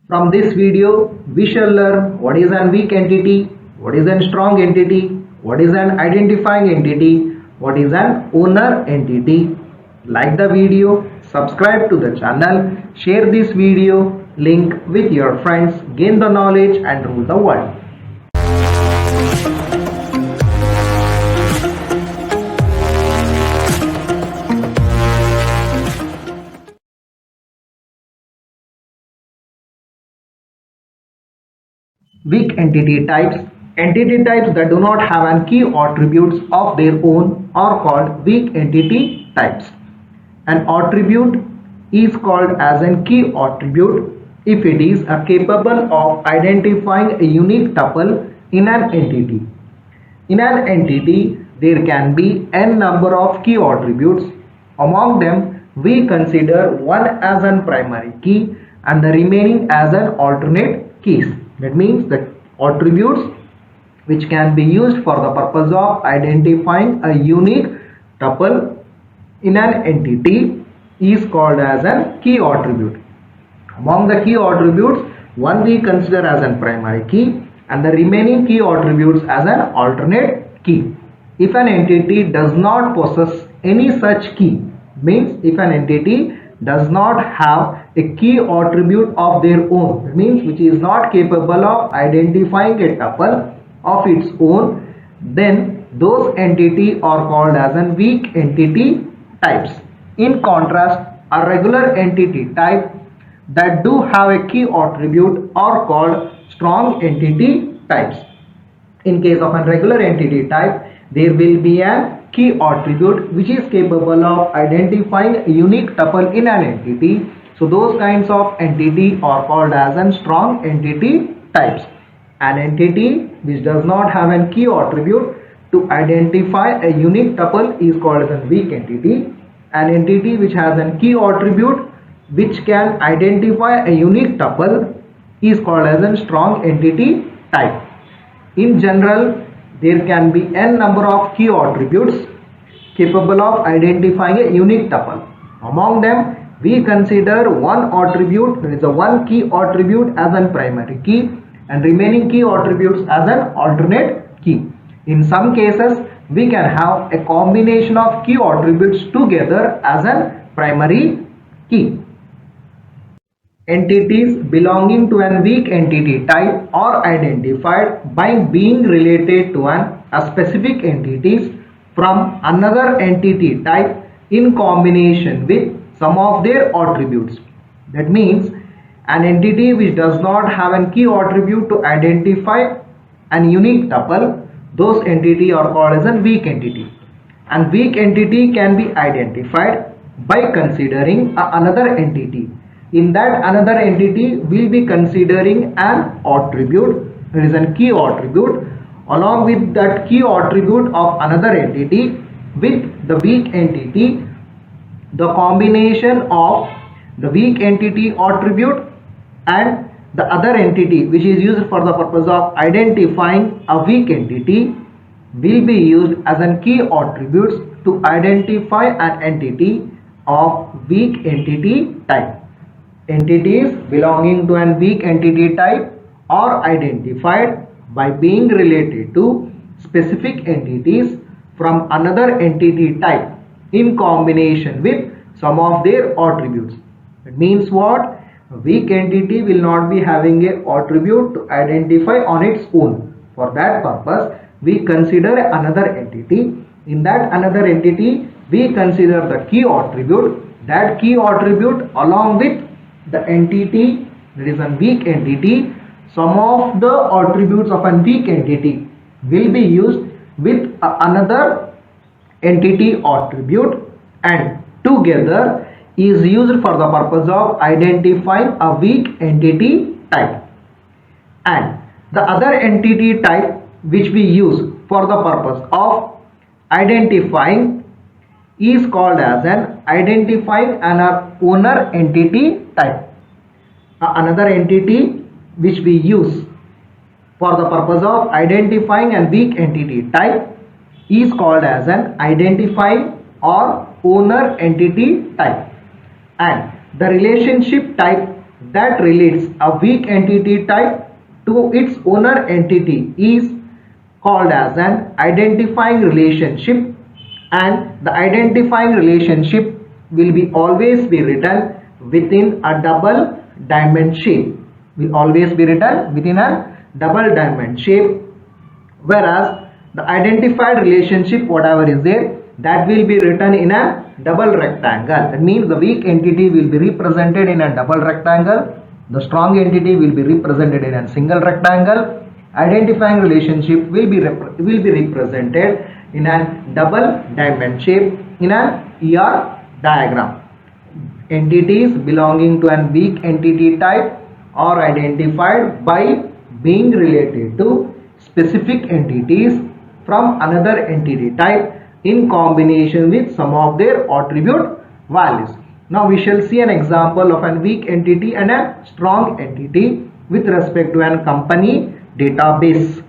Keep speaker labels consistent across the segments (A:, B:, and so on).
A: From this video, we shall learn what is an weak entity, what is a strong entity, what is an identifying entity, what is an owner entity. Like the video, subscribe to the channel, share this video link with your friends, gain the knowledge and rule the world. Weak entity types that do not have an key attributes of their own are called weak entity types. An attribute is called as a key attribute if it is capable of identifying a unique tuple in an entity. In an entity, there can be n number of key attributes. Among them, we consider one as a primary key and the remaining as an alternate keys. That means the attributes which can be used for the purpose of identifying a unique tuple in an entity is called as a key attribute. Among the key attributes, one we consider as a primary key and the remaining key attributes as an alternate key. If an entity does not possess any such key, means if an entity does not have a key attribute of their own, means which is not capable of identifying a tuple of its own, then those entities are called as an weak entity types. In contrast, a regular entity type that do have a key attribute are called strong entity types. In case of a regular entity type, there will be a key attribute which is capable of identifying a unique tuple in an entity. So those kinds of entity are called as a strong entity types. An entity which does not have a key attribute to identify a unique tuple is called as a weak entity. An entity which has a key attribute which can identify a unique tuple is called as a strong entity type. In general, there can be n number of key attributes capable of identifying a unique tuple. Among them, we consider one attribute, that is a one key attribute as a primary key and remaining key attributes as an alternate key. In some cases, we can have a combination of key attributes together as a primary key. Entities belonging to a weak entity type are identified by being related to a specific entities from another entity type in combination with some of their attributes. That means an entity which does not have a key attribute to identify an unique tuple, those entities are called as a weak entity. And weak entity can be identified by considering another entity. In that another entity will be considering an attribute, there is a key attribute along with that key attribute of another entity with the weak entity. The combination of the weak entity attribute and the other entity which is used for the purpose of identifying a weak entity will be used as a key attributes to identify an entity of weak entity type. Entities belonging to a weak entity type are identified by being related to specific entities from another entity type in combination with some of their attributes. It means what? A weak entity will not be having a attribute to identify on its own. For that purpose, we consider another entity. In that another entity, we consider the key attribute. That key attribute along with the entity, that is a weak entity, some of the attributes of a weak entity will be used with another entity attribute and together is used for the purpose of identifying a weak entity type. And the other entity type which we use for the purpose of identifying is called as an identifying an owner entity type. Another entity which we use for the purpose of identifying a weak entity type is called as an identifying or owner entity type. And the relationship type that relates a weak entity type to its owner entity is called as an identifying relationship, and the identifying relationship will be always be written within a double diamond shape, will always be written within a double diamond shape, whereas the identified relationship whatever is there, that will be written in a double rectangle. That means the weak entity will be represented in a double rectangle, the strong entity will be represented in a single rectangle, identifying relationship will be represented in a double diamond shape in an ER diagram. Entities belonging to an weak entity type are identified by being related to specific entities from another entity type in combination with some of their attribute values. Now we shall see an example of a weak entity and a strong entity with respect to a company database.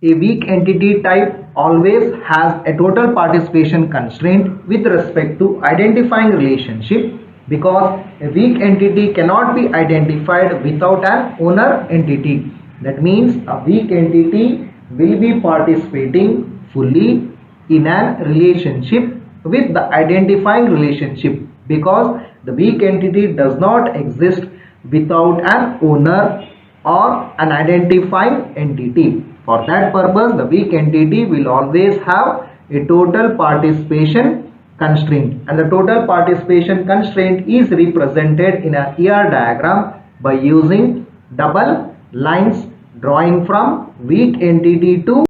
A: A weak entity type always has a total participation constraint with respect to identifying relationship, because a weak entity cannot be identified without an owner entity. That means a weak entity will be participating fully in a relationship with the identifying relationship, because the weak entity does not exist without an owner or an identifying entity. For that purpose, the weak entity will always have a total participation constraint, and the total participation constraint is represented in a ER diagram by using double lines drawing from weak entity to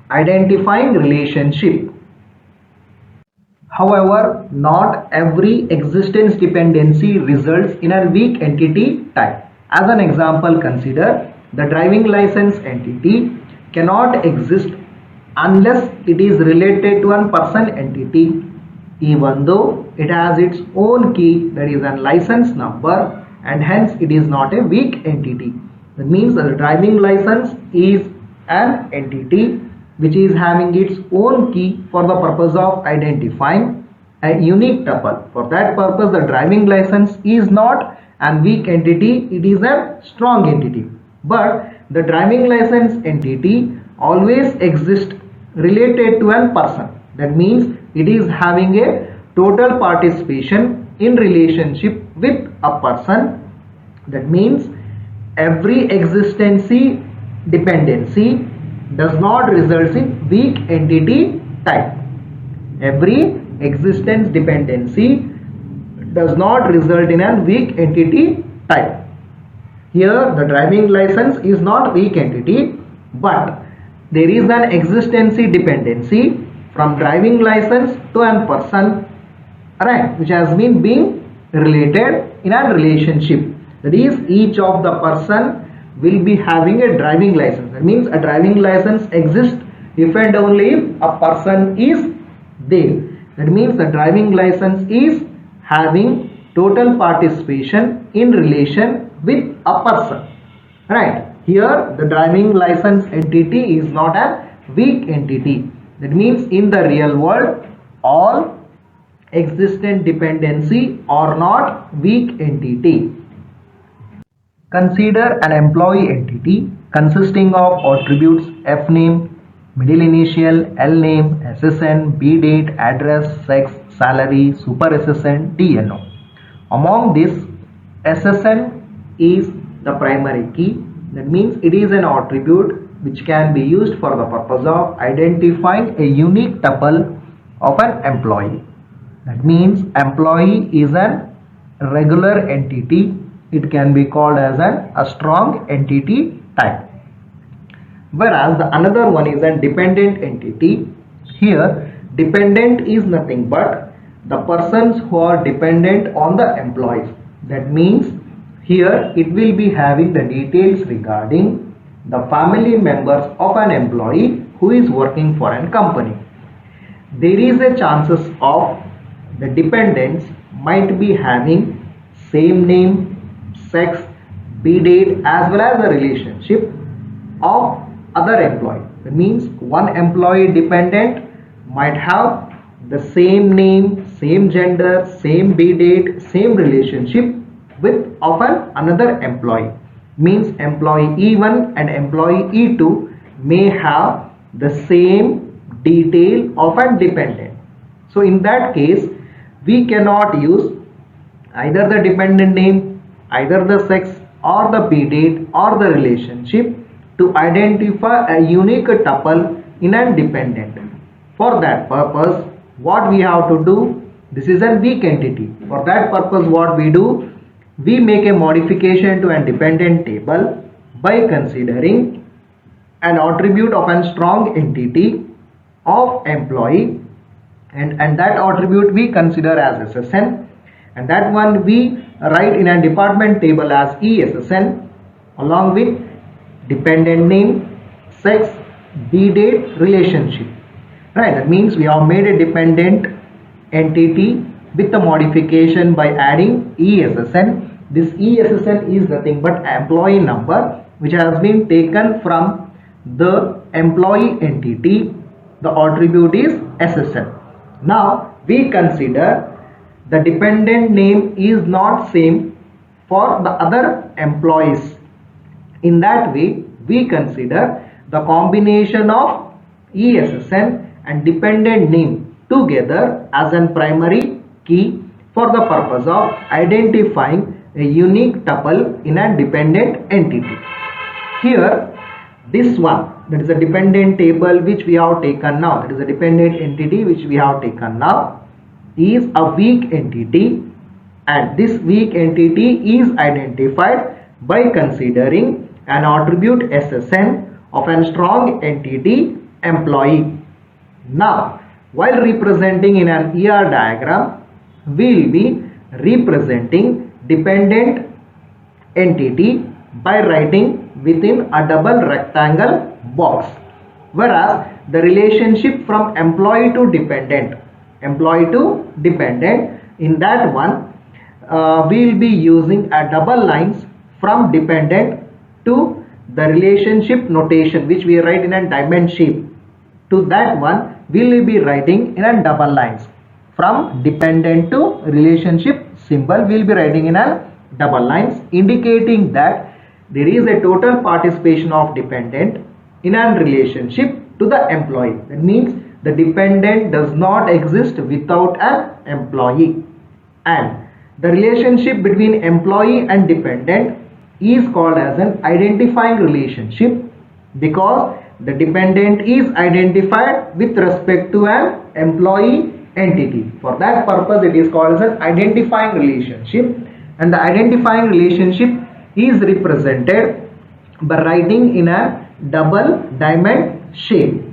A: identifying relationship. However, not every existence dependency results in a weak entity type. As an example, consider the driving license entity cannot exist unless it is related to a person entity, even though it has its own key, that is a license number, and hence it is not a weak entity. That means that the driving license is an entity which is having its own key for the purpose of identifying a unique tuple. For that purpose, the driving license is not a weak entity, it is a strong entity. But the driving license entity always exists related to a person. That means it is having a total participation in relationship with a person. That means every existency dependency does not result in weak entity type. Every existence dependency does not result in a weak entity type. Here the driving license is not weak entity, but there is an existency dependency from driving license to a person, right, which has been being related in a relationship. That is, each of the person will be having a driving license. That means a driving license exists if and only if a person is there. That means the driving license is having total participation in relation with a person, right. Here the driving license entity is not a weak entity. That means in the real world all existent dependency are not weak entity. Consider an employee entity consisting of attributes F name, middle initial, L name, SSN, B date, address, sex, salary, super SSN, DNO. Among this, SSN is the primary key. That means it is an attribute which can be used for the purpose of identifying a unique tuple of an employee. That means employee is a regular entity. It can be called as a strong entity type. Whereas the another one is a dependent entity. Here dependent is nothing but the persons who are dependent on the employees. That means here it will be having the details regarding the family members of an employee who is working for a company. There is a chances of the dependents might be having same name, sex, B date as well as the relationship of other employee. That means one employee dependent might have the same name, same gender, same B date, same relationship with of another employee. Means employee E1 and employee E2 may have the same detail of a dependent. So in that case we cannot use either the dependent name, either the sex or the p-date or the relationship to identify a unique tuple in a dependent. For that purpose what we have to do, this is a weak entity. For that purpose what we do, we make a modification to a dependent table by considering an attribute of a strong entity of employee, and that attribute we consider as SSN, and that one we write in a department table as ESSN along with dependent name, sex, b-date, relationship. Right, that means we have made a dependent entity with the modification by adding ESSN. This ESSN is nothing but employee number which has been taken from the employee entity. The attribute is SSN. Now we consider the dependent name is not same for the other employees. In that way we consider the combination of ESSN and dependent name together as a primary key for the purpose of identifying a unique tuple in a dependent entity. Here this one, that is a dependent table which we have taken now, that is a dependent entity which we have taken now, is a weak entity, and this weak entity is identified by considering an attribute SSN of a strong entity employee. Now while representing in an ER diagram, we will be representing dependent entity by writing within a double rectangle box, whereas the relationship from employee to dependent, in that one we will be using a double lines from dependent to the relationship notation which we write in a diamond shape. To that one we will be writing in a double lines. From dependent to relationship symbol we will be writing in a double lines, indicating that there is a total participation of dependent in a relationship to the employee. That means the dependent does not exist without an employee, and the relationship between employee and dependent is called as an identifying relationship because the dependent is identified with respect to an employee entity. For that purpose it is called as an identifying relationship, and the identifying relationship is represented by writing in a double diamond shape.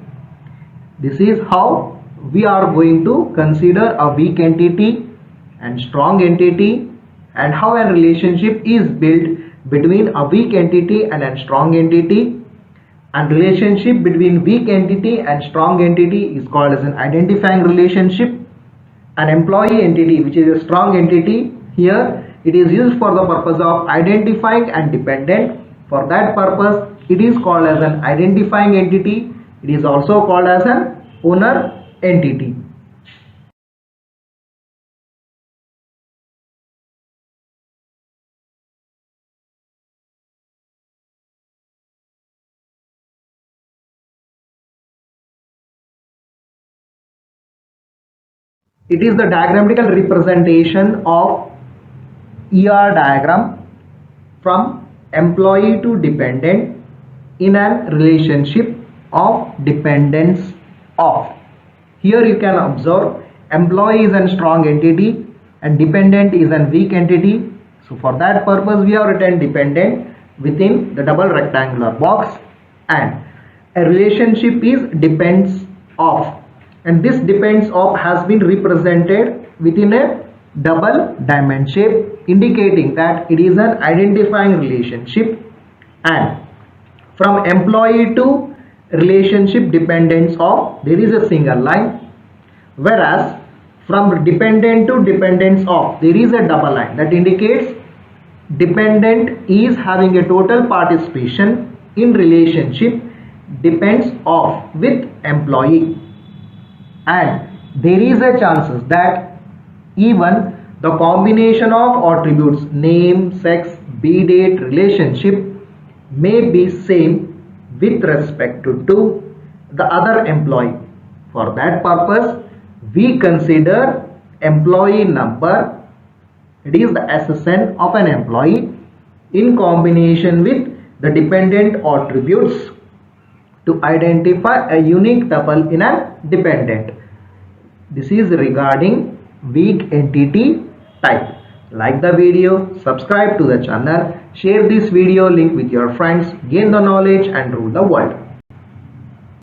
A: This is how we are going to consider a weak entity and strong entity, and how a relationship is built between a weak entity and a strong entity. And relationship between weak entity and strong entity is called as an identifying relationship. An employee entity which is a strong entity, here it is used for the purpose of identifying and dependent. For that purpose it is called as an identifying entity. It is also called as an owner entity. It is the diagrammatical representation of ER diagram from employee to dependent in a relationship of dependence of. Here you can observe employee is a strong entity and dependent is a weak entity. So for that purpose we have written dependent within the double rectangular box, and a relationship is depends of, and this depends of has been represented within a double diamond shape, indicating that it is an identifying relationship. And from employee to relationship dependence of, there is a single line, whereas from dependent to dependence of, there is a double line that indicates dependent is having a total participation in relationship depends of with employee, and there is a chances that even The combination of attributes name, sex, b-date, relationship may be same with respect to the other employee. For that purpose, we consider employee number, it is the SSN of an employee, in combination with the dependent attributes to identify a unique tuple in a dependent. This is regarding weak entity type. Like the video, subscribe to the channel, share this video link with your friends, gain the knowledge and rule the world.